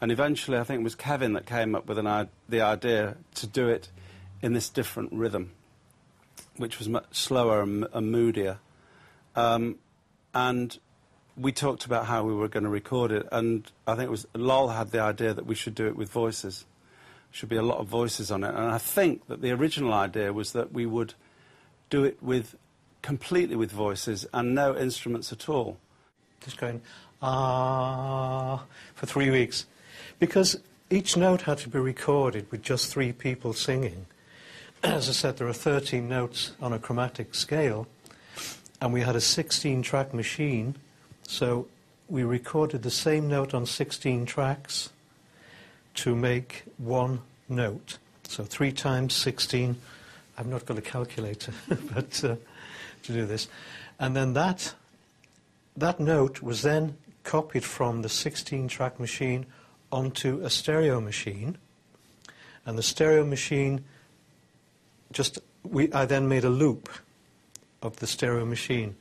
And eventually, I think it was Kevin that came up with the idea to do it in this different rhythm, which was much slower and moodier. And we talked about how we were going to record it, and I think it was Lol had the idea that we should do it with voices. Should be a lot of voices on it. And I think that the original idea was that we would do it completely with voices and no instruments at all. Just going, for 3 weeks. Because each note had to be recorded with just 3 people singing. As I said, there are 13 notes on a chromatic scale, and we had a 16-track machine, so we recorded the same note on 16 tracks to make one note. So 3 times 16, I've not got a calculator, but to do this. And then that note was then copied from the 16-track machine onto a stereo machine, and the stereo machine I then made a loop of the stereo machine.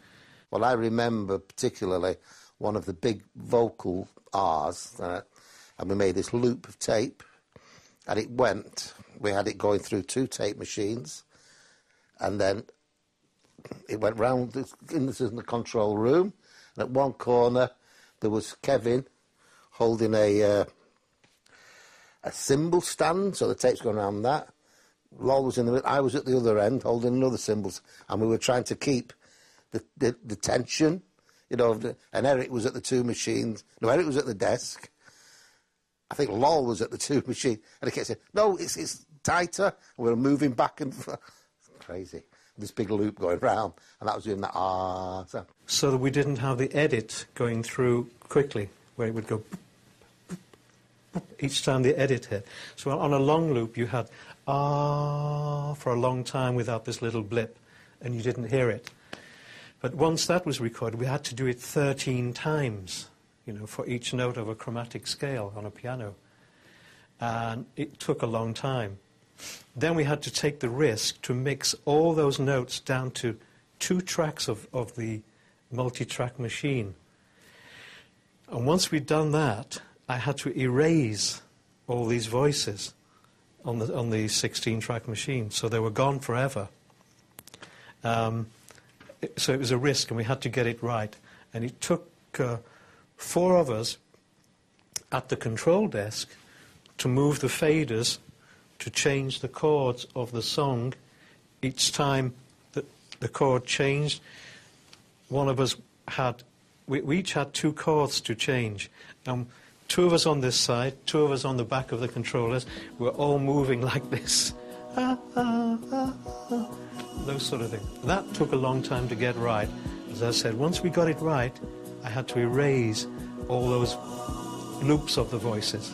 Well, I remember particularly one of the big vocal R's, and we made this loop of tape, and we had it going through 2 tape machines, and then it went round in the control room, and at one corner there was Kevin holding a cymbal stand, so the tape's going around that. Lol was in the middle, I was at the other end holding another cymbal, and we were trying to keep the tension, you know, and Eric was at the 2 machines. No, Eric was at the desk. I think Lol was at the 2 machines, and he kept saying, no, it's tighter, and we were moving back and forth. Crazy. This big loop going round, and that was doing that sound. So that we didn't have the edit going through quickly, where it would go each time the edit hit. So on a long loop, you had for a long time without this little blip, and you didn't hear it. But once that was recorded, we had to do it 13 times, you know, for each note of a chromatic scale on a piano. And it took a long time. Then we had to take the risk to mix all those notes down to 2 tracks of the multi-track machine. And once we'd done that, I had to erase all these voices on the 16-track machine, so they were gone forever. So it was a risk, and we had to get it right. And it took 4 of us at the control desk to move the faders to change the chords of the song. Each time that the chord changed, one of us we each had 2 chords to change. 2 of us on this side, 2 of us on the back of the controllers, we're all moving like this. Those sort of things. That took a long time to get right. As I said, once we got it right, I had to erase all those loops of the voices.